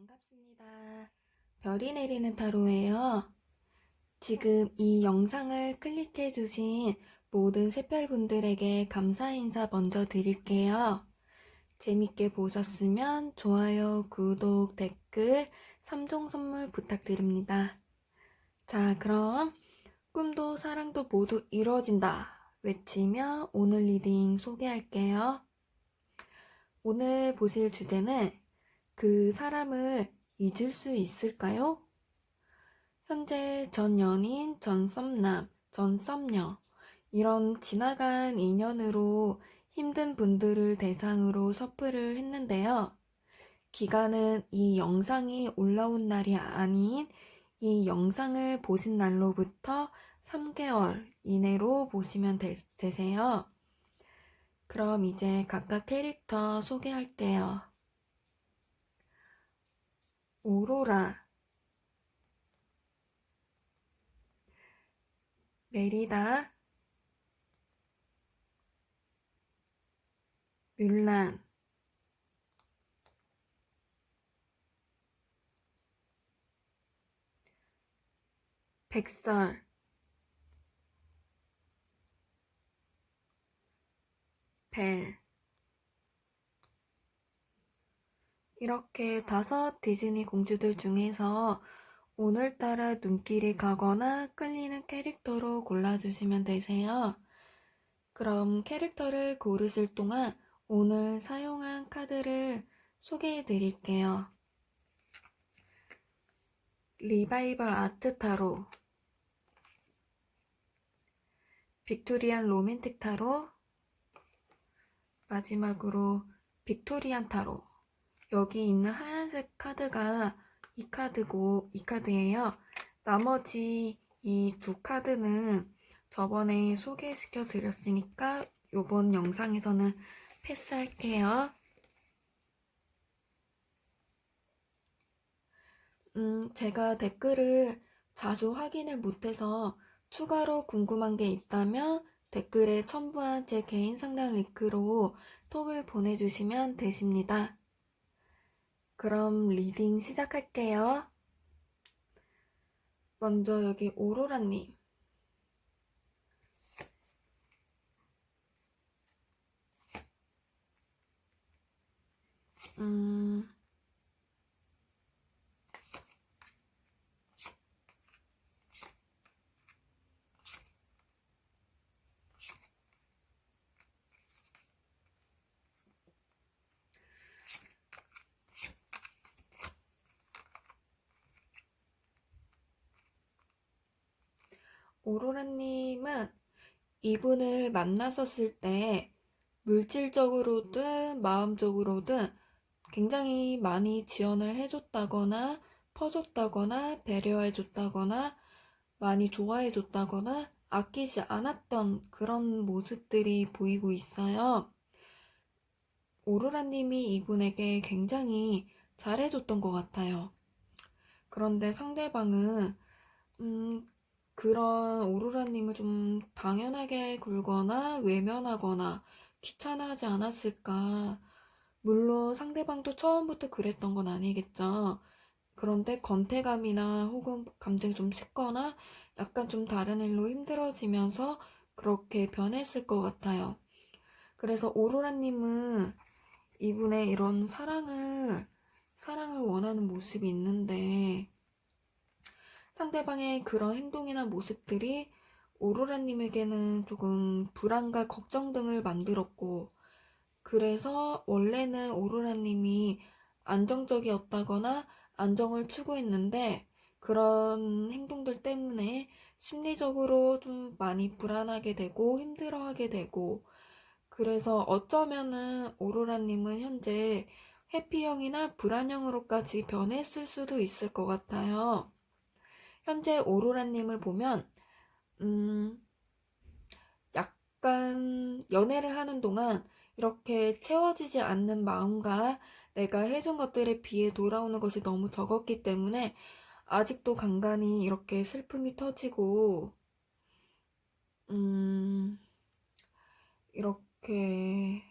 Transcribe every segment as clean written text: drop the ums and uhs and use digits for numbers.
반갑습니다. 별이 내리는 타로예요. 지금 이 영상을 클릭해주신 모든 새별분들에게 감사 인사 먼저 드릴게요. 재밌게 보셨으면 좋아요, 구독, 댓글, 3종 선물 부탁드립니다. 자, 그럼 꿈도 사랑도 모두 이루어진다 외치며 오늘 리딩 소개할게요. 오늘 보실 주제는 그 사람을 잊을 수 있을까요? 현재 전 연인, 전 썸남, 전 썸녀 이런 지나간 인연으로 힘든 분들을 대상으로 서프를 했는데요. 기간은 이 영상이 올라온 날이 아닌 이 영상을 보신 날로부터 3개월 이내로 보시면 되세요. 그럼 이제 각각 캐릭터 소개할게요. 오로라, 메리다, 뮬란, 백설, 벨. 이렇게 5 디즈니 공주들 중에서 오늘따라 눈길이 가거나 끌리는 캐릭터로 골라주시면 되세요. 그럼 캐릭터를 고르실 동안 오늘 사용한 카드를 소개해 드릴게요. 리바이벌 아트 타로, 빅토리안 로맨틱 타로, 마지막으로 빅토리안 타로. 여기 있는 하얀색 카드가 이 카드예요. 나머지 이 2 카드는 저번에 소개시켜 드렸으니까 이번 영상에서는 패스할게요. 제가 댓글을 자주 확인을 못해서 추가로 궁금한 게 있다면 댓글에 첨부한 제 개인 상담 링크로 톡을 보내주시면 되십니다. 그럼 리딩 시작할게요. 먼저 여기 오로라님. 오로라님은 이분을 만나셨을 때 물질적으로든 마음적으로든 굉장히 많이 지원을 해줬다거나 퍼줬다거나 배려해줬다거나 많이 좋아해줬다거나 아끼지 않았던 그런 모습들이 보이고 있어요. 오로라님이 이분에게 굉장히 잘해줬던 것 같아요. 그런데 상대방은 그런 오로라님을 좀 당연하게 굴거나 외면하거나 귀찮아하지 않았을까. 물론 상대방도 처음부터 그랬던 건 아니겠죠. 그런데 건태감이나 혹은 감정이 좀 식거나 약간 좀 다른 일로 힘들어지면서 그렇게 변했을 것 같아요. 그래서 오로라님은 이분의 이런 사랑을 원하는 모습이 있는데 상대방의 그런 행동이나 모습들이 오로라님에게는 조금 불안과 걱정 등을 만들었고, 그래서 원래는 오로라님이 안정적이었다거나 안정을 추구했는데 그런 행동들 때문에 심리적으로 좀 많이 불안하게 되고 힘들어하게 되고, 그래서 어쩌면은 오로라님은 현재 회피형이나 불안형으로까지 변했을 수도 있을 것 같아요. 현재 오로라님을 보면 약간 연애를 하는 동안 이렇게 채워지지 않는 마음과 내가 해준 것들에 비해 돌아오는 것이 너무 적었기 때문에 아직도 간간히 이렇게 슬픔이 터지고 이렇게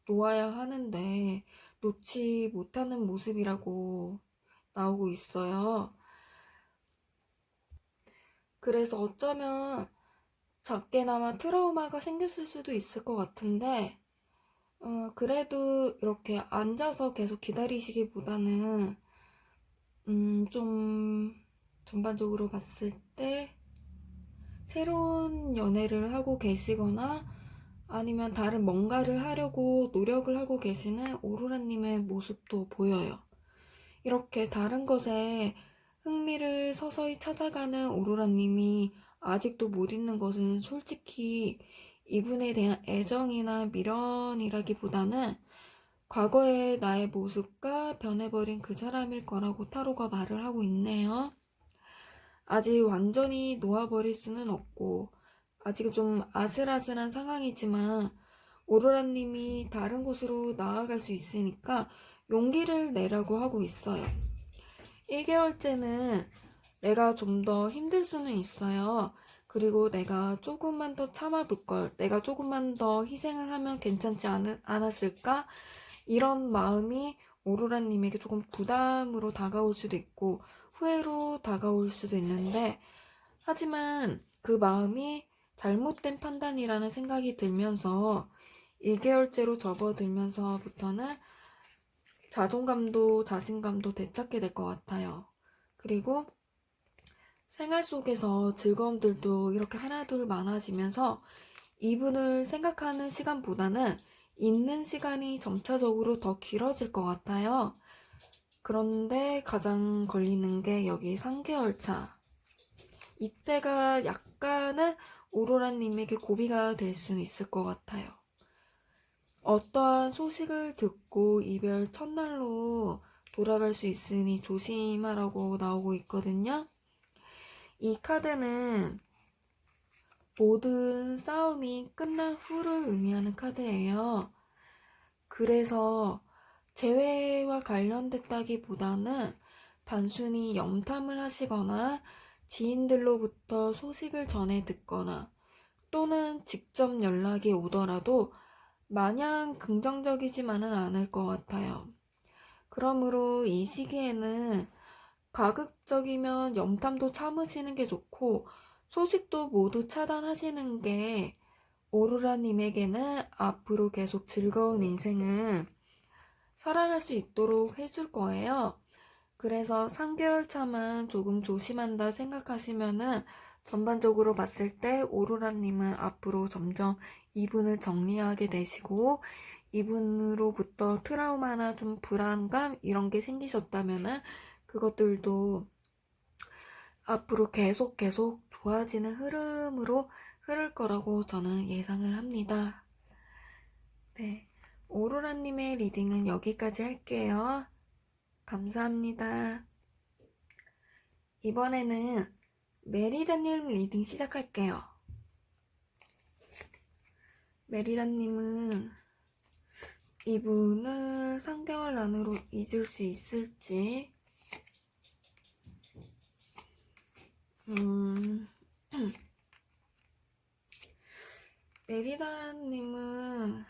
놓아야 하는데 놓지 못하는 모습이라고 나오고 있어요. 그래서 어쩌면 작게나마 트라우마가 생겼을 수도 있을 것 같은데, 그래도 이렇게 앉아서 계속 기다리시기보다는, 좀 전반적으로 봤을 때 새로운 연애를 하고 계시거나 아니면 다른 뭔가를 하려고 노력을 하고 계시는 오로라님의 모습도 보여요. 이렇게 다른 것에 흥미를 서서히 찾아가는 오로라님이 아직도 못 잊는 것은 솔직히 이분에 대한 애정이나 미련이라기보다는 과거의 나의 모습과 변해버린 그 사람일 거라고 타로가 말을 하고 있네요. 아직 완전히 놓아버릴 수는 없고 아직은 좀 아슬아슬한 상황이지만 오로라님이 다른 곳으로 나아갈 수 있으니까 용기를 내라고 하고 있어요. 1개월째는 내가 좀 더 힘들 수는 있어요. 그리고 내가 조금만 더 참아볼 걸, 내가 조금만 더 희생을 하면 괜찮지 않았을까? 이런 마음이 오로라님에게 조금 부담으로 다가올 수도 있고 후회로 다가올 수도 있는데, 하지만 그 마음이 잘못된 판단이라는 생각이 들면서 2개월째로 접어들면서부터는 자존감도 자신감도 되찾게 될 것 같아요. 그리고 생활 속에서 즐거움들도 이렇게 하나둘 많아지면서 이분을 생각하는 시간보다는 있는 시간이 점차적으로 더 길어질 것 같아요. 그런데 가장 걸리는 게 여기 3개월 차. 이때가 약간은 오로라님에게 고비가 될 수는 있을 것 같아요. 어떠한 소식을 듣고 이별 첫날로 돌아갈 수 있으니 조심하라고 나오고 있거든요. 이 카드는 모든 싸움이 끝난 후를 의미하는 카드예요. 그래서 재회와 관련됐다기보다는 단순히 염탐을 하시거나 지인들로부터 소식을 전해 듣거나 또는 직접 연락이 오더라도 마냥 긍정적이지만은 않을 것 같아요. 그러므로 이 시기에는 가급적이면 염탐도 참으시는 게 좋고 소식도 모두 차단하시는 게 오로라님에게는 앞으로 계속 즐거운 인생을 살아갈 수 있도록 해줄 거예요. 그래서 3개월 차만 조금 조심한다 생각하시면은 전반적으로 봤을 때 오로라님은 앞으로 점점 이분을 정리하게 되시고 이분으로부터 트라우마나 좀 불안감 이런 게 생기셨다면은 그것들도 앞으로 계속 좋아지는 흐름으로 흐를 거라고 저는 예상을 합니다. 네. 오로라님의 리딩은 여기까지 할게요. 감사합니다. 이번에는 메리다님 리딩 시작할게요. 메리다님은 이분을 3개월 안으로 잊을 수 있을지, 메리다님은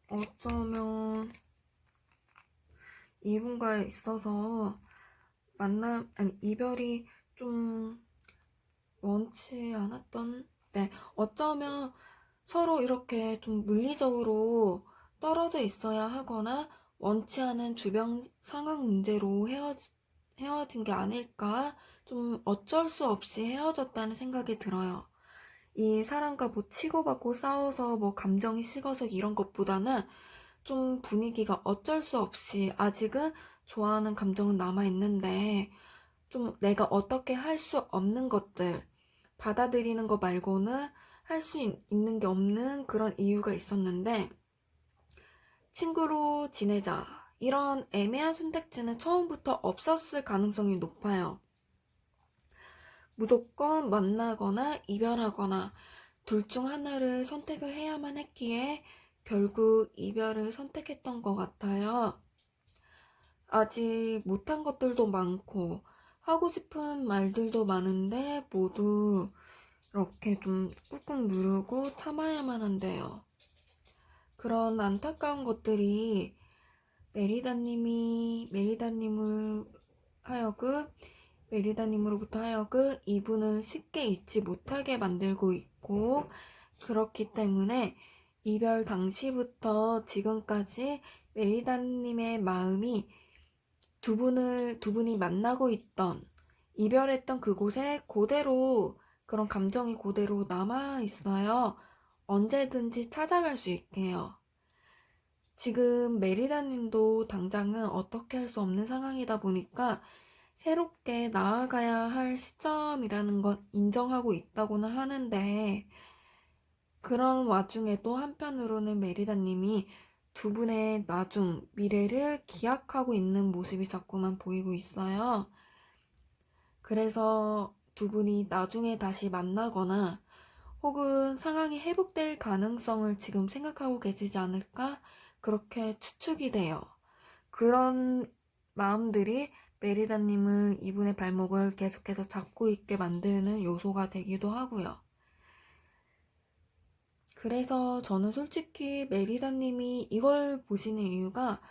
어쩌면 이분과 있어서 이별이 좀 원치 않았던, 네, 어쩌면 서로 이렇게 좀 물리적으로 떨어져 있어야 하거나 원치 않은 주변 상황 문제로 헤어진 게 아닐까? 좀 어쩔 수 없이 헤어졌다는 생각이 들어요. 이 사람과 뭐 치고받고 싸워서 뭐 감정이 식어서 이런 것보다는 좀 분위기가 어쩔 수 없이 아직은 좋아하는 감정은 남아있는데 좀 내가 어떻게 할 수 없는 것들 받아들이는 거 말고는 할 수 있는 게 없는 그런 이유가 있었는데 친구로 지내자 이런 애매한 선택지는 처음부터 없었을 가능성이 높아요. 무조건 만나거나 이별하거나 둘 중 하나를 선택을 해야만 했기에 결국 이별을 선택했던 것 같아요. 아직 못한 것들도 많고 하고 싶은 말들도 많은데 모두 이렇게 좀 꾹꾹 누르고 참아야만 한대요. 그런 안타까운 것들이 메리다님을 하여금, 메리다님으로부터 하여금 이분을 쉽게 잊지 못하게 만들고 있고, 그렇기 때문에 이별 당시부터 지금까지 메리다님의 마음이 두 분이 만나고 있던, 이별했던 그곳에 그대로, 그런 감정이 그대로 남아 있어요. 언제든지 찾아갈 수 있게요. 지금 메리다님도 당장은 어떻게 할 수 없는 상황이다 보니까 새롭게 나아가야 할 시점이라는 건 인정하고 있다고는 하는데, 그런 와중에도 한편으로는 메리다님이 두 분의 미래를 기약하고 있는 모습이 자꾸만 보이고 있어요. 그래서 두 분이 나중에 다시 만나거나 혹은 상황이 회복될 가능성을 지금 생각하고 계시지 않을까? 그렇게 추측이 돼요. 그런 마음들이 메리다님을 이분의 발목을 계속해서 잡고 있게 만드는 요소가 되기도 하고요. 그래서 저는 솔직히 메리다님이 이걸 보시는 이유가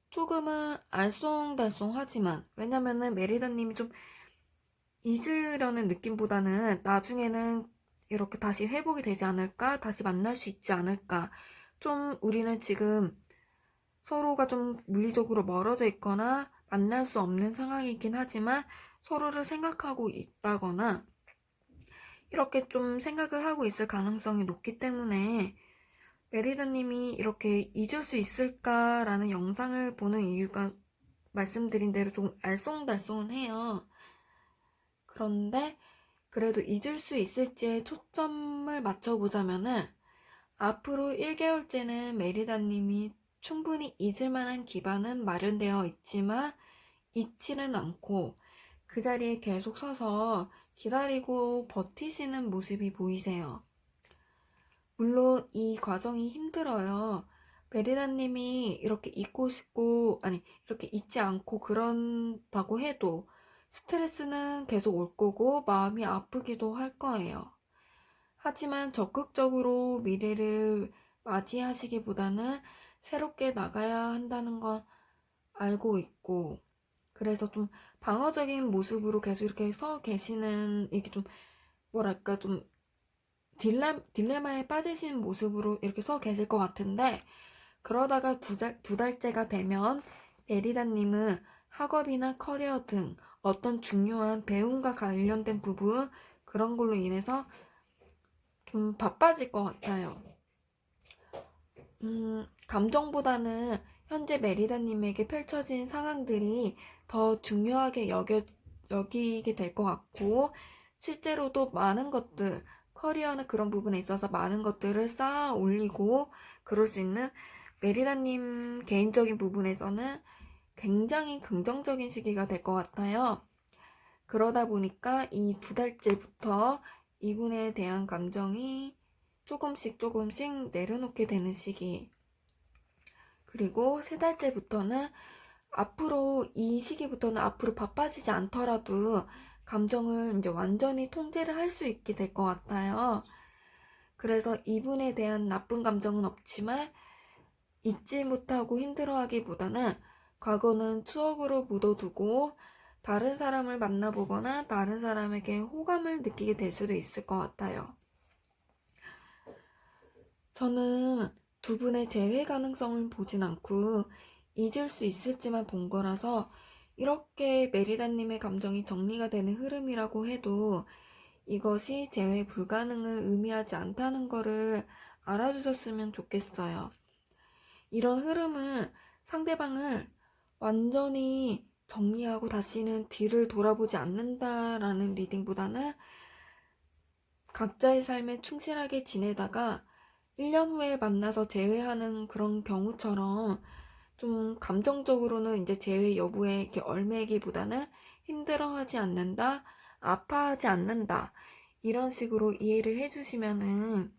조금은 알쏭달쏭하지만, 왜냐면은 메리다님이 좀 잊으려는 느낌보다는 나중에는 이렇게 다시 회복이 되지 않을까? 다시 만날 수 있지 않을까? 좀 우리는 지금 서로가 좀 물리적으로 멀어져 있거나 만날 수 없는 상황이긴 하지만 서로를 생각하고 있다거나 이렇게 좀 생각을 하고 있을 가능성이 높기 때문에 메리다님이 이렇게 잊을 수 있을까라는 영상을 보는 이유가 말씀드린 대로 조금 알쏭달쏭은 해요. 그런데 그래도 잊을 수 있을지에 초점을 맞춰보자면은 앞으로 1개월째는 메리다님이 충분히 잊을 만한 기반은 마련되어 있지만 잊지는 않고 그 자리에 계속 서서 기다리고 버티시는 모습이 보이세요. 물론 이 과정이 힘들어요. 메리다님이 이렇게 잊고 싶고, 아니, 이렇게 잊지 않고 그런다고 해도 스트레스는 계속 올 거고 마음이 아프기도 할 거예요. 하지만 적극적으로 미래를 맞이하시기보다는 새롭게 나가야 한다는 건 알고 있고, 그래서 좀 방어적인 모습으로 계속 이렇게 서 계시는, 이게 좀, 뭐랄까, 좀 딜레마에 빠지신 모습으로 이렇게 서 계실 것 같은데, 그러다가 두 달째가 되면 에리다님은 학업이나 커리어 등 어떤 중요한 배움과 관련된 부분, 그런 걸로 인해서 좀 바빠질 것 같아요. 감정보다는 현재 메리다님에게 펼쳐진 상황들이 더 중요하게 여기게 될 것 같고, 실제로도 많은 것들, 커리어나 그런 부분에 있어서 많은 것들을 쌓아 올리고, 그럴 수 있는 메리다님 개인적인 부분에서는 굉장히 긍정적인 시기가 될 것 같아요. 그러다 보니까 이 두 달째부터 이분에 대한 감정이 조금씩 내려놓게 되는 시기. 그리고 세 달째부터는 이 시기부터는 앞으로 바빠지지 않더라도 감정을 이제 완전히 통제를 할 수 있게 될 것 같아요. 그래서 이분에 대한 나쁜 감정은 없지만 잊지 못하고 힘들어하기보다는 과거는 추억으로 묻어두고 다른 사람을 만나보거나 다른 사람에게 호감을 느끼게 될 수도 있을 것 같아요. 저는 두 분의 재회 가능성을 보진 않고 잊을 수 있을지만 본 거라서 이렇게 메리다님의 감정이 정리가 되는 흐름이라고 해도 이것이 재회 불가능을 의미하지 않다는 거를 알아주셨으면 좋겠어요. 이런 흐름은 상대방을 완전히 정리하고 다시는 뒤를 돌아보지 않는다라는 리딩보다는 각자의 삶에 충실하게 지내다가 1년 후에 만나서 재회하는 그런 경우처럼 좀 감정적으로는 이제 재회 여부에 이렇게 얽매이기보다는 힘들어하지 않는다, 아파하지 않는다, 이런 식으로 이해를 해주시면은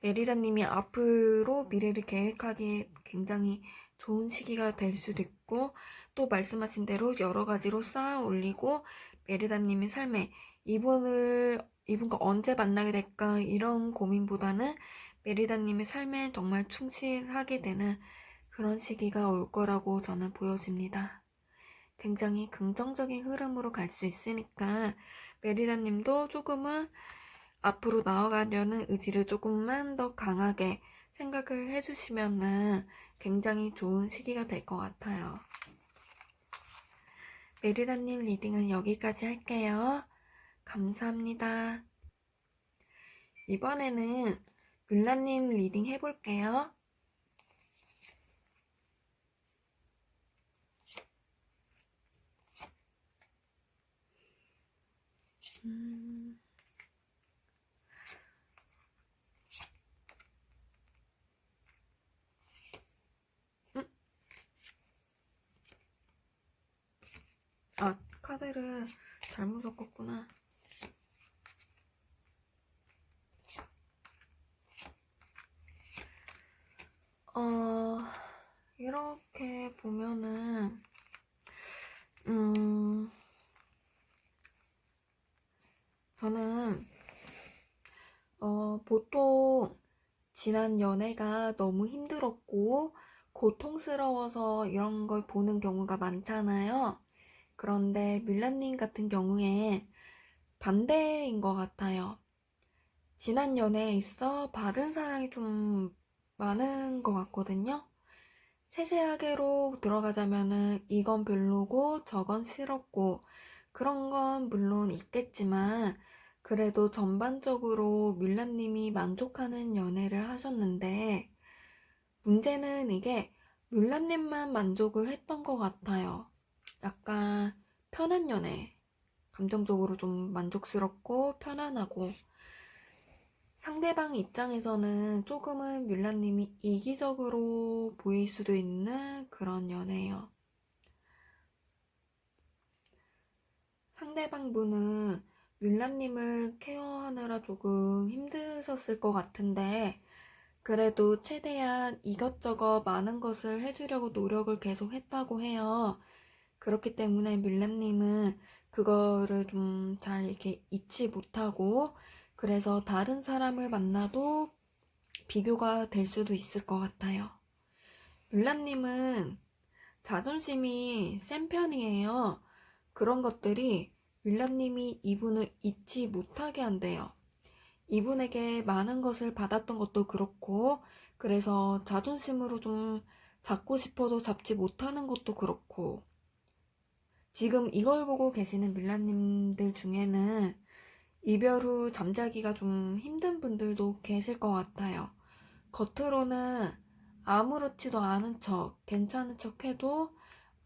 메리다님이 앞으로 미래를 계획하기에 굉장히 좋은 시기가 될 수도 있고, 또 말씀하신 대로 여러 가지로 쌓아 올리고 메리다님의 삶에 이분과 언제 만나게 될까 이런 고민보다는 메리다님의 삶에 정말 충실하게 되는 그런 시기가 올 거라고 저는 보여집니다. 굉장히 긍정적인 흐름으로 갈 수 있으니까 메리다님도 조금은 앞으로 나아가려는 의지를 조금만 더 강하게 생각을 해주시면은 굉장히 좋은 시기가 될 것 같아요. 메리다님 리딩은 여기까지 할게요. 감사합니다. 이번에는 뮬라님 리딩 해볼게요. 카드를 잘못 섞었구나. 이렇게 보면은 저는 보통 지난 연애가 너무 힘들었고 고통스러워서 이런 걸 보는 경우가 많잖아요. 그런데 뮬라님 같은 경우엔 반대인 것 같아요. 지난 연애에 있어 받은 사랑이 좀 많은 것 같거든요. 세세하게로 들어가자면은 이건 별로고 저건 싫었고 그런 건 물론 있겠지만 그래도 전반적으로 뮬라님이 만족하는 연애를 하셨는데 문제는 이게 뮬라님만 만족을 했던 것 같아요. 약간 편한 연애, 감정적으로 좀 만족스럽고 편안하고 상대방 입장에서는 조금은 뮬라님이 이기적으로 보일 수도 있는 그런 연애예요. 상대방 분은 뮬라님을 케어하느라 조금 힘드셨을 것 같은데 그래도 최대한 이것저것 많은 것을 해주려고 노력을 계속 했다고 해요. 그렇기 때문에 뮬라님은 그거를 좀 잘 이렇게 잊지 못하고 그래서 다른 사람을 만나도 비교가 될 수도 있을 것 같아요. 뮬라님은 자존심이 센 편이에요. 그런 것들이 뮬라님이 이분을 잊지 못하게 한대요. 이분에게 많은 것을 받았던 것도 그렇고 그래서 자존심으로 좀 잡고 싶어도 잡지 못하는 것도 그렇고 지금 이걸 보고 계시는 뮬라님들 중에는 이별 후 잠자기가 좀 힘든 분들도 계실 것 같아요. 겉으로는 아무렇지도 않은 척, 괜찮은 척 해도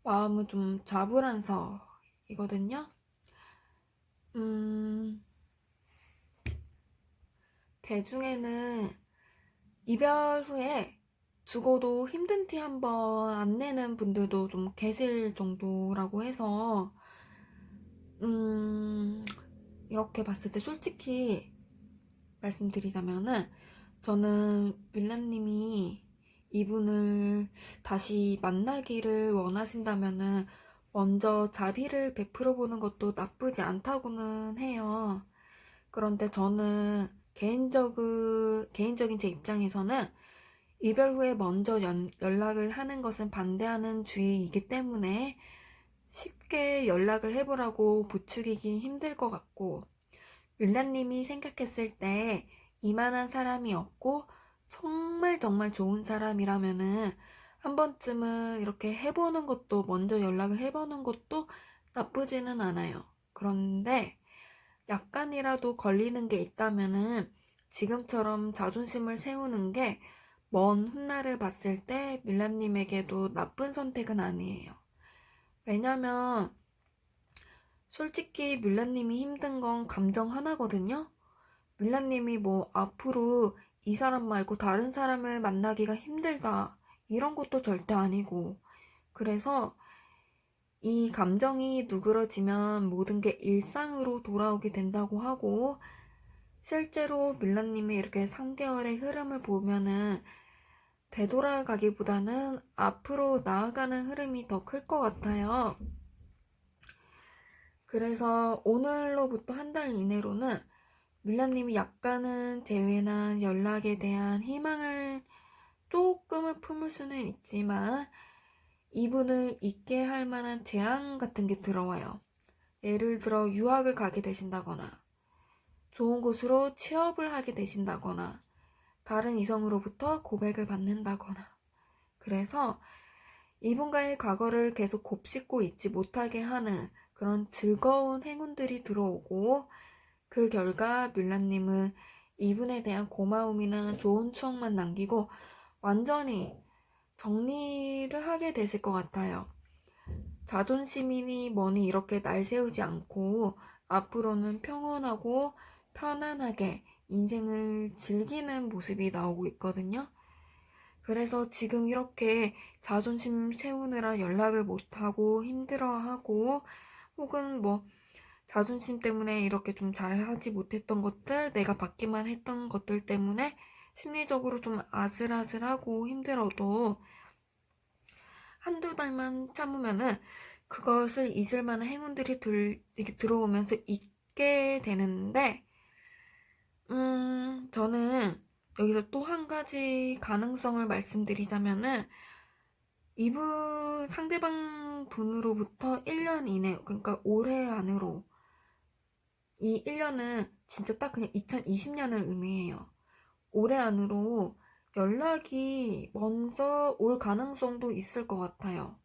마음은 좀 자불안석이거든요. 대중에는 이별 후에 죽어도 힘든 티 한번 안 내는 분들도 좀 계실 정도라고 해서, 이렇게 봤을 때 솔직히 말씀드리자면은, 저는 윌라님이 이분을 다시 만나기를 원하신다면은, 먼저 자비를 베풀어 보는 것도 나쁘지 않다고는 해요. 그런데 저는 개인적인 제 입장에서는 이별 후에 먼저 연락을 하는 것은 반대하는 주의이기 때문에 쉽게 연락을 해보라고 부추기기 힘들 것 같고, 율라님이 생각했을 때 이만한 사람이 없고 정말 정말 좋은 사람이라면은 한 번쯤은 이렇게 해보는 것도, 먼저 연락을 해보는 것도 나쁘지는 않아요. 그런데 약간이라도 걸리는 게 있다면은 지금처럼 자존심을 세우는 게 먼 훗날을 봤을 때 밀라님에게도 나쁜 선택은 아니에요. 왜냐면 솔직히 밀라님이 힘든 건 감정 하나거든요. 밀라님이 뭐 앞으로 이 사람 말고 다른 사람을 만나기가 힘들다 이런 것도 절대 아니고 그래서 이 감정이 누그러지면 모든 게 일상으로 돌아오게 된다고 하고 실제로 밀라님의 이렇게 3개월의 흐름을 보면은 되돌아가기보다는 앞으로 나아가는 흐름이 더 클 것 같아요. 그래서 오늘로부터 한 달 이내로는 밀라님이 약간은 재회나 연락에 대한 희망을 조금은 품을 수는 있지만 이분을 있게 할 만한 제한 같은 게 들어와요. 예를 들어 유학을 가게 되신다거나 좋은 곳으로 취업을 하게 되신다거나 다른 이성으로부터 고백을 받는다거나. 그래서 이분과의 과거를 계속 곱씹고 있지 못하게 하는 그런 즐거운 행운들이 들어오고, 그 결과 뮬라님은 이분에 대한 고마움이나 좋은 추억만 남기고 완전히 정리를 하게 되실 것 같아요. 자존심이니 뭐니 이렇게 날 세우지 않고 앞으로는 평온하고 편안하게 인생을 즐기는 모습이 나오고 있거든요. 그래서 지금 이렇게 자존심 세우느라 연락을 못하고 힘들어하고, 혹은 뭐 자존심 때문에 이렇게 좀 잘하지 못했던 것들, 내가 받기만 했던 것들 때문에 심리적으로 좀 아슬아슬하고 힘들어도 한두 달만 참으면은 그것을 잊을 만한 행운들이 이렇게 들어오면서 잊게 되는데, 저는 여기서 또 한 가지 가능성을 말씀드리자면은, 이분 상대방 분으로부터 1년 이내, 그러니까 올해 안으로, 이 1년은 진짜 딱 그냥 2020년을 의미해요. 올해 안으로 연락이 먼저 올 가능성도 있을 것 같아요.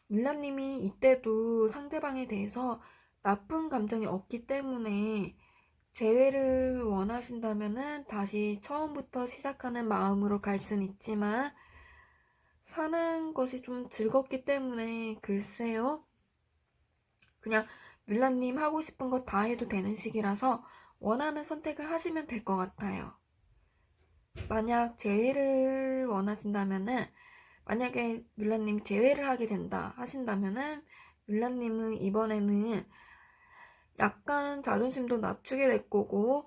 밀라님이 이때도 상대방에 대해서 나쁜 감정이 없기 때문에 재회를 원하신다면은 다시 처음부터 시작하는 마음으로 갈 순 있지만, 사는 것이 좀 즐겁기 때문에 글쎄요. 그냥 뮬라님 하고 싶은 거 다 해도 되는 시기라서 원하는 선택을 하시면 될 것 같아요. 만약 재회를 원하신다면은, 만약에 뮬라님이 재회를 하게 된다 하신다면은, 뮬라님은 이번에는 약간 자존심도 낮추게 될 거고,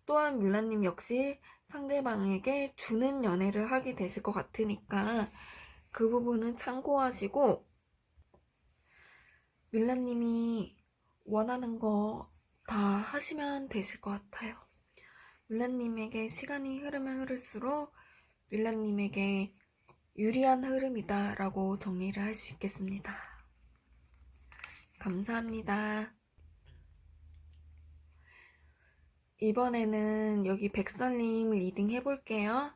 또한 뮬라님 역시 상대방에게 주는 연애를 하게 되실 것 같으니까 그 부분은 참고하시고, 뮬라님이 원하는 거 다 하시면 되실 것 같아요. 뮬라님에게 시간이 흐르면 흐를수록 뮬라님에게 유리한 흐름이다 라고 정리를 할 수 있겠습니다. 감사합니다. 이번에는 여기 백설님 리딩 해볼게요.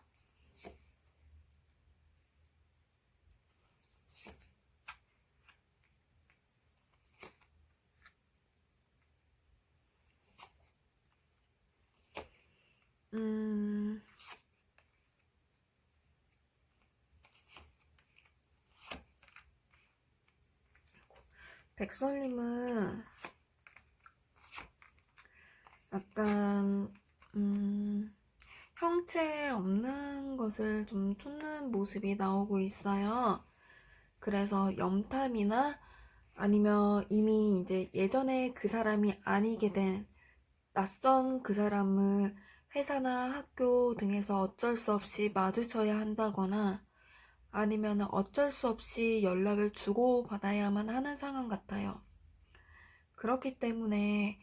백설님은 약간 형체 없는 것을 좀 쫓는 모습이 나오고 있어요. 그래서 염탐이나 아니면 이미 이제 예전에 그 사람이 아니게 된 낯선 그 사람을 회사나 학교 등에서 어쩔 수 없이 마주쳐야 한다거나, 아니면 어쩔 수 없이 연락을 주고받아야만 하는 상황 같아요. 그렇기 때문에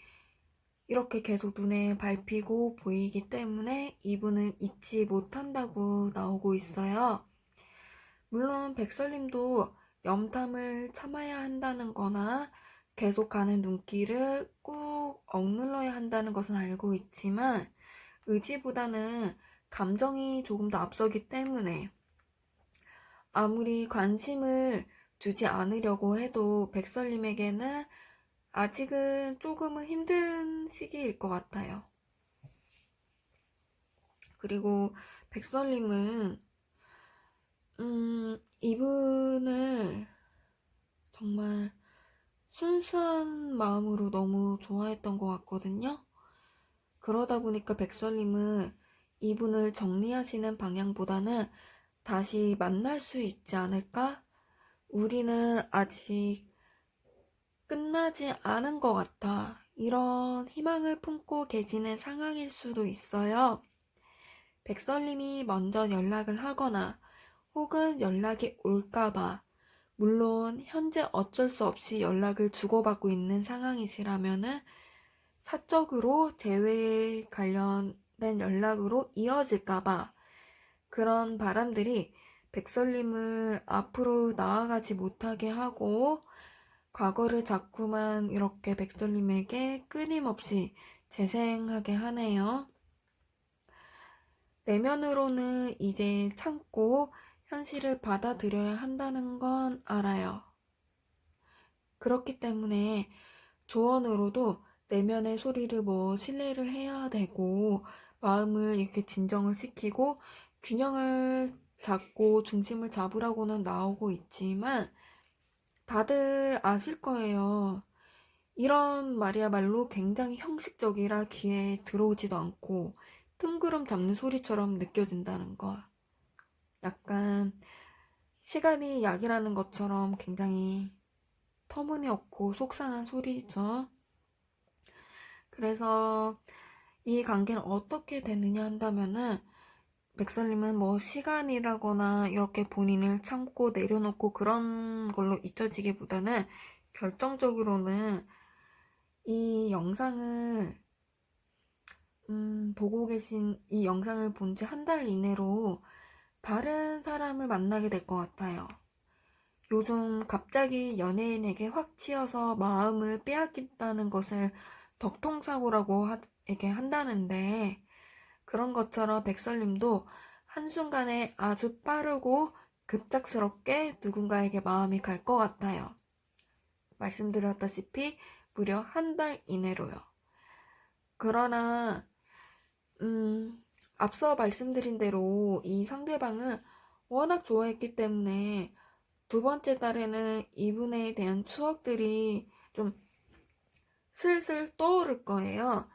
이렇게 계속 눈에 밟히고 보이기 때문에 이분은 잊지 못한다고 나오고 있어요. 물론 백설님도 염탐을 참아야 한다는 거나 계속 가는 눈길을 꾹 억눌러야 한다는 것은 알고 있지만, 의지보다는 감정이 조금 더 앞서기 때문에 아무리 관심을 주지 않으려고 해도 백설님에게는 아직은 조금은 힘든 시기일 것 같아요. 그리고 백설님은 이분을 정말 순수한 마음으로 너무 좋아했던 것 같거든요. 그러다 보니까 백설님은 이분을 정리하시는 방향보다는 다시 만날 수 있지 않을까? 우리는 아직 끝나지 않은 것 같아. 이런 희망을 품고 계시는 상황일 수도 있어요. 백설님이 먼저 연락을 하거나 혹은 연락이 올까봐, 물론 현재 어쩔 수 없이 연락을 주고받고 있는 상황이시라면은 사적으로 재회에 관련된 연락으로 이어질까봐 그런 바람들이 백설님을 앞으로 나아가지 못하게 하고 과거를 자꾸만 이렇게 백설님에게 끊임없이 재생하게 하네요. 내면으로는 이제 참고 현실을 받아들여야 한다는 건 알아요. 그렇기 때문에 조언으로도 내면의 소리를 신뢰를 해야 되고 마음을 이렇게 진정을 시키고 균형을 잡고 중심을 잡으라고는 나오고 있지만 다들 아실 거예요. 이런 말이야말로 굉장히 형식적이라 귀에 들어오지도 않고 뜬구름 잡는 소리처럼 느껴진다는 거. 약간 시간이 약이라는 것처럼 굉장히 터무니없고 속상한 소리죠. 그래서 이 관계는 어떻게 되느냐 한다면은 백설님은 시간이라거나 이렇게 본인을 참고 내려놓고 그런 걸로 잊혀지기보다는 결정적으로는 이 영상을 보고 계신 이 영상을 본 지 한 달 이내로 다른 사람을 만나게 될 것 같아요. 요즘 갑자기 연예인에게 확 치여서 마음을 빼앗긴다는 것을 덕통사고라고 이렇게 한다는데 그런 것처럼 백설님도 한순간에 아주 빠르고 급작스럽게 누군가에게 마음이 갈 것 같아요. 말씀드렸다시피 무려 한 달 이내로요. 그러나 앞서 말씀드린 대로 이 상대방은 워낙 좋아했기 때문에 두 번째 달에는 이분에 대한 추억들이 좀 슬슬 떠오를 거예요.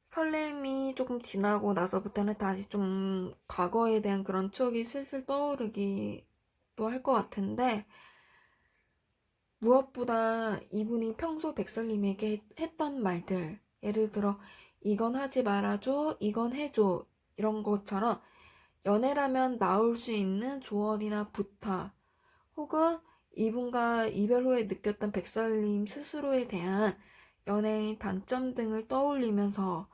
설렘이 조금 지나고 나서부터는 다시 좀 과거에 대한 그런 추억이 슬슬 떠오르기도 할 것 같은데 무엇보다 이분이 평소 백설님에게 했던 말들, 예를 들어 이건 하지 말아줘, 이건 해줘 이런 것처럼 연애라면 나올 수 있는 조언이나 부탁 혹은 이분과 이별 후에 느꼈던 백설님 스스로에 대한 연애의 단점 등을 떠올리면서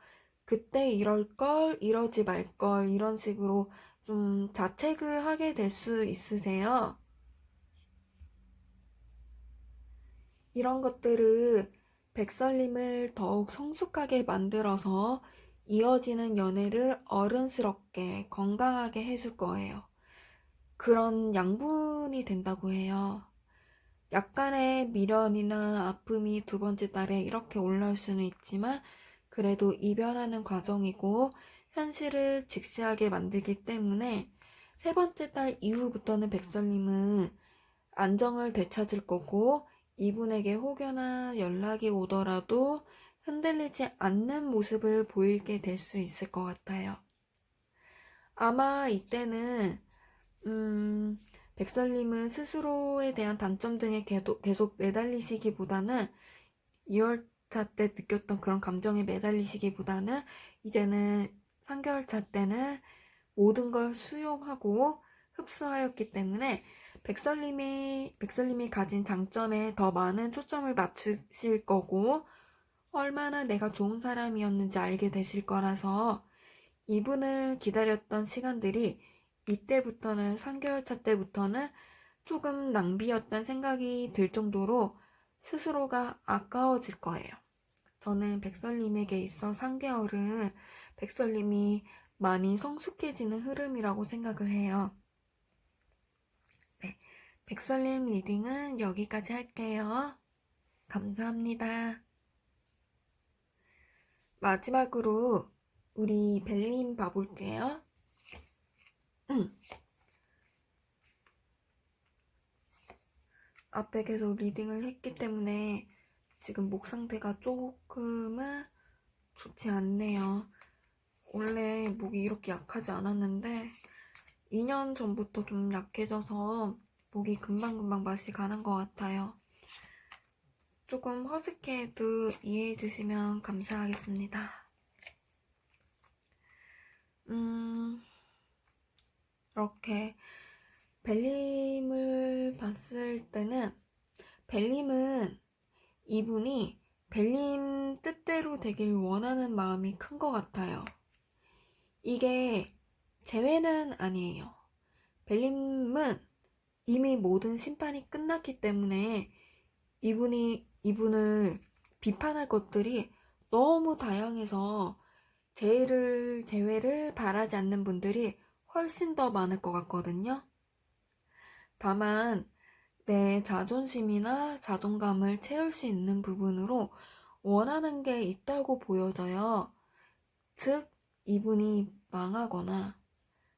그때 이럴걸, 이러지 말걸 이런 식으로 좀 자책을 하게 될 수 있으세요. 이런 것들은 백설님을 더욱 성숙하게 만들어서 이어지는 연애를 어른스럽게 건강하게 해줄 거예요. 그런 양분이 된다고 해요. 약간의 미련이나 아픔이 두 번째 달에 이렇게 올라올 수는 있지만 그래도 이별하는 과정이고 현실을 직시하게 만들기 때문에 세 번째 달 이후부터는 백설님은 안정을 되찾을 거고 이분에게 혹여나 연락이 오더라도 흔들리지 않는 모습을 보이게 될 수 있을 것 같아요. 아마 이때는 백설님은 스스로에 대한 단점 등에 계속 매달리시기보다는 2월차 때 느꼈던 그런 감정에 매달리시기보다는 이제는 3개월차 때는 모든 걸 수용하고 흡수하였기 때문에 백설님이 가진 장점에 더 많은 초점을 맞추실 거고 얼마나 내가 좋은 사람이었는지 알게 되실 거라서 이분을 기다렸던 시간들이 이때부터는 3개월차 때부터는 조금 낭비였던 생각이 들 정도로 스스로가 아까워질 거예요. 저는 백설님에게 있어 3개월은 백설님이 많이 성숙해지는 흐름이라고 생각을 해요. 네, 백설님 리딩은 여기까지 할게요. 감사합니다. 마지막으로 우리 벨님 봐볼게요. 앞에 계속 리딩을 했기 때문에 지금 목 상태가 조금은 좋지 않네요. 원래 목이 이렇게 약하지 않았는데 2년 전부터 좀 약해져서 목이 금방금방 맛이 가는 것 같아요. 조금 허스키해도 이해해 주시면 감사하겠습니다. 이렇게 벨림을 봤을 때는 벨림은 이분이 벨림 뜻대로 되길 원하는 마음이 큰 것 같아요. 이게 재회는 아니에요. 벨님은 이미 모든 심판이 끝났기 때문에 이분을 비판할 것들이 너무 다양해서 재회를 바라지 않는 분들이 훨씬 더 많을 것 같거든요. 다만 내 자존심이나 자존감을 채울 수 있는 부분으로 원하는 게 있다고 보여져요. 즉, 이분이 망하거나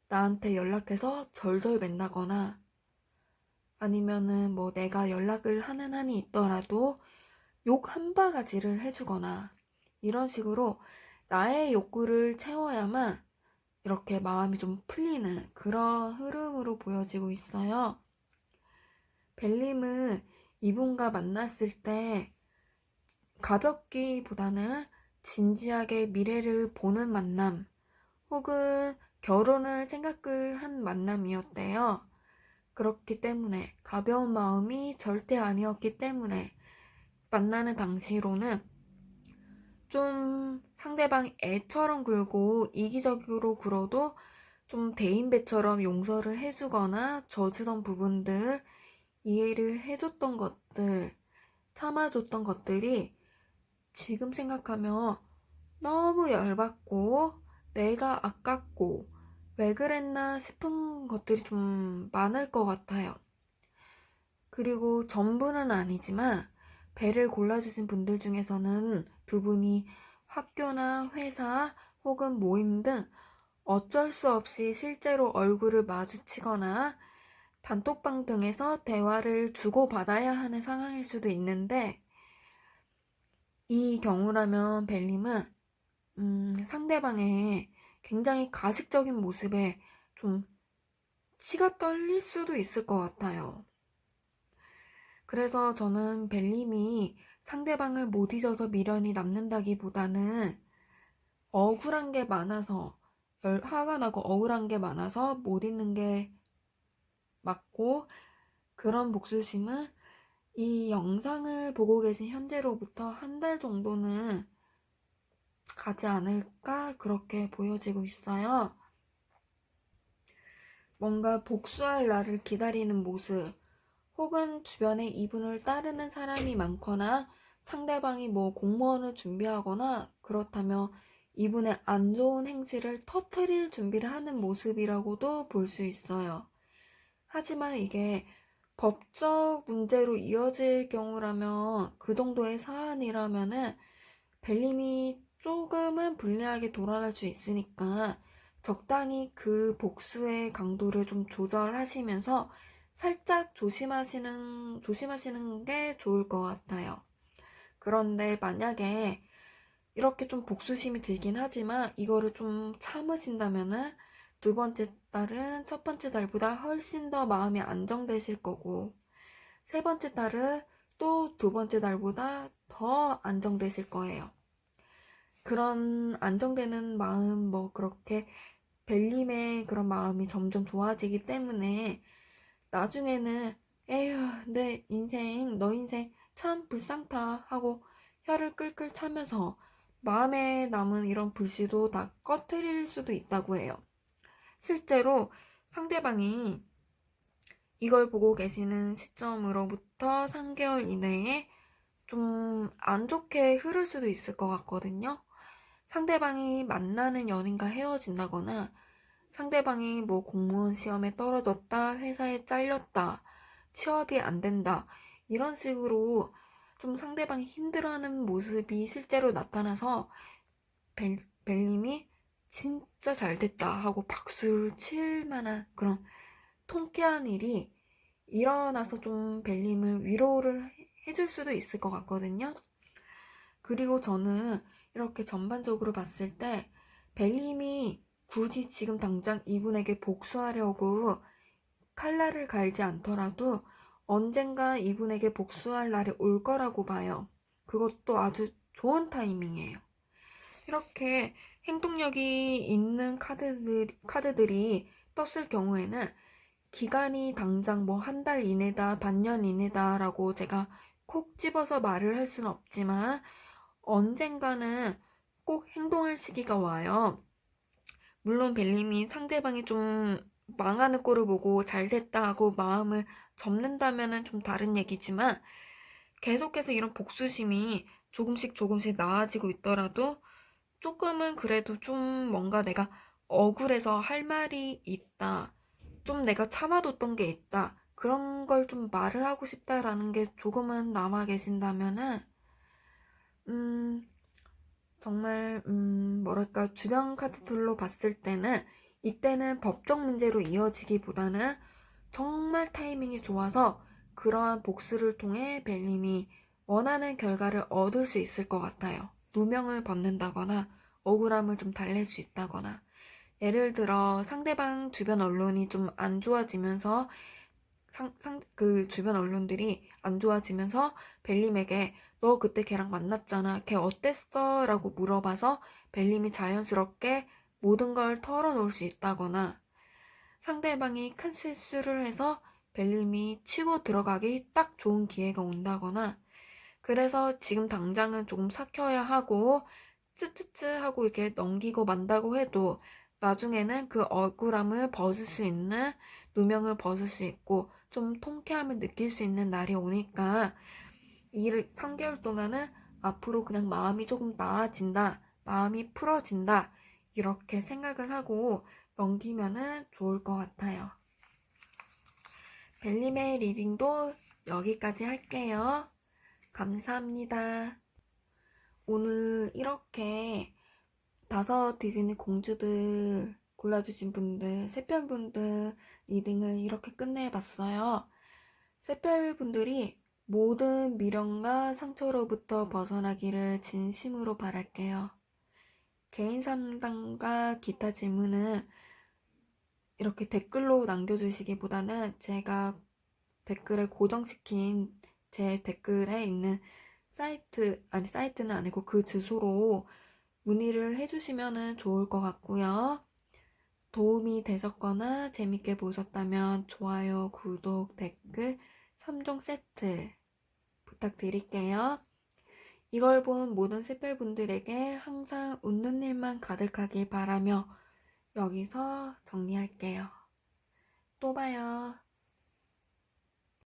나한테 연락해서 절절 맨다거나 아니면은 뭐 내가 연락을 하는 한이 있더라도 욕 한 바가지를 해주거나 이런 식으로 나의 욕구를 채워야만 이렇게 마음이 좀 풀리는 그런 흐름으로 보여지고 있어요. 벨님은 이분과 만났을 때 가볍기보다는 진지하게 미래를 보는 만남 혹은 결혼을 생각을 한 만남이었대요. 그렇기 때문에 가벼운 마음이 절대 아니었기 때문에 만나는 당시로는 좀 상대방이 애처럼 굴고 이기적으로 굴어도 좀 대인배처럼 용서를 해주거나 져주던 부분들, 이해를 해줬던 것들, 참아줬던 것들이 지금 생각하면 너무 열받고 내가 아깝고 왜 그랬나 싶은 것들이 좀 많을 것 같아요. 그리고 전부는 아니지만 배를 골라주신 분들 중에서는 두 분이 학교나 회사 혹은 모임 등 어쩔 수 없이 실제로 얼굴을 마주치거나 단톡방 등에서 대화를 주고받아야 하는 상황일 수도 있는데 이 경우라면 벨님은 상대방의 굉장히 가식적인 모습에 좀 치가 떨릴 수도 있을 것 같아요. 그래서 저는 벨님이 상대방을 못 잊어서 미련이 남는다기보다는 억울한 게 많아서 화가 나고 억울한 게 많아서 못 잊는 게 맞고 그런 복수심은 이 영상을 보고 계신 현재로부터 한 달 정도는 가지 않을까 그렇게 보여지고 있어요. 뭔가 복수할 날을 기다리는 모습 혹은 주변에 이분을 따르는 사람이 많거나 상대방이 뭐 공무원을 준비하거나 그렇다면 이분의 안 좋은 행실을 터뜨릴 준비를 하는 모습이라고도 볼 수 있어요. 하지만 이게 법적 문제로 이어질 경우라면 그 정도의 사안이라면은 벨님이 조금은 불리하게 돌아갈 수 있으니까 적당히 그 복수의 강도를 좀 조절하시면서 살짝 조심하시는 게 좋을 것 같아요. 그런데 만약에 이렇게 좀 복수심이 들긴 하지만 이거를 좀 참으신다면은 두 번째 달은 첫 번째 달보다 훨씬 더 마음이 안정되실 거고 세 번째 달은 또 두 번째 달보다 더 안정되실 거예요. 그런 안정되는 마음 뭐 그렇게 벨님의 그런 마음이 점점 좋아지기 때문에 나중에는 에휴 내 인생 너 인생 참 불쌍타 하고 혀를 끌끌 차면서 마음에 남은 이런 불씨도 다 꺼트릴 수도 있다고 해요. 실제로 상대방이 이걸 보고 계시는 시점으로부터 3개월 이내에 좀 안 좋게 흐를 수도 있을 것 같거든요. 상대방이 만나는 연인과 헤어진다거나 상대방이 뭐 공무원 시험에 떨어졌다, 회사에 잘렸다, 취업이 안 된다 이런 식으로 좀 상대방이 힘들어하는 모습이 실제로 나타나서 벨님이 진짜 잘 됐다 하고 박수를 칠 만한 그런 통쾌한 일이 일어나서 좀 벨님을 위로를 해줄 수도 있을 것 같거든요. 그리고 저는 이렇게 전반적으로 봤을 때 벨님이 굳이 지금 당장 이분에게 복수하려고 칼날을 갈지 않더라도 언젠가 이분에게 복수할 날이 올 거라고 봐요. 그것도 아주 좋은 타이밍이에요. 이렇게 행동력이 있는 카드들이 떴을 경우에는 기간이 당장 뭐 한 달 이내다, 반년 이내다 라고 제가 콕 집어서 말을 할 수는 없지만 언젠가는 꼭 행동할 시기가 와요. 물론 벨님이 상대방이 좀 망하는 꼴을 보고 잘 됐다 하고 마음을 접는다면은 좀 다른 얘기지만 계속해서 이런 복수심이 조금씩 조금씩 나아지고 있더라도 조금은 그래도 좀 뭔가 내가 억울해서 할 말이 있다. 좀 내가 참아뒀던 게 있다. 그런 걸 좀 말을 하고 싶다라는 게 조금은 남아 계신다면은, 음, 정말, 뭐랄까, 주변 카드들로 봤을 때는 이때는 법적 문제로 이어지기보다는 정말 타이밍이 좋아서 그러한 복수를 통해 벨님이 원하는 결과를 얻을 수 있을 것 같아요. 누명을 벗는다거나 억울함을 좀 달랠 수 있다거나 예를 들어 상대방 주변 언론이 좀 안 좋아지면서 그 주변 언론들이 안 좋아지면서 벨림에게 너 그때 걔랑 만났잖아. 걔 어땠어? 라고 물어봐서 벨림이 자연스럽게 모든 걸 털어놓을 수 있다거나 상대방이 큰 실수를 해서 벨림이 치고 들어가기 딱 좋은 기회가 온다거나 그래서 지금 당장은 조금 삭혀야 하고 쯔쯔쯔 하고 이렇게 넘기고 만다고 해도 나중에는 그 억울함을 벗을 수 있는 누명을 벗을 수 있고 좀 통쾌함을 느낄 수 있는 날이 오니까 이 3개월 동안은 앞으로 그냥 마음이 조금 나아진다, 마음이 풀어진다 이렇게 생각을 하고 넘기면은 좋을 것 같아요. 벨림의 리딩도 여기까지 할게요. 감사합니다. 오늘 이렇게 5 디즈니 공주들 골라주신 분들, 세편분들 리딩을 이렇게 끝내봤어요. 세편분들이 모든 미련과 상처로부터 벗어나기를 진심으로 바랄게요. 개인 상담과 기타 질문은 이렇게 댓글로 남겨주시기보다는 제가 댓글에 고정시킨 제 댓글에 있는 사이트는 아니고 그 주소로 문의를 해주시면 좋을 것 같고요. 도움이 되셨거나 재밌게 보셨다면 좋아요, 구독, 댓글 3종 세트 부탁드릴게요. 이걸 본 모든 샛별분들에게 항상 웃는 일만 가득하길 바라며 여기서 정리할게요. 또 봐요.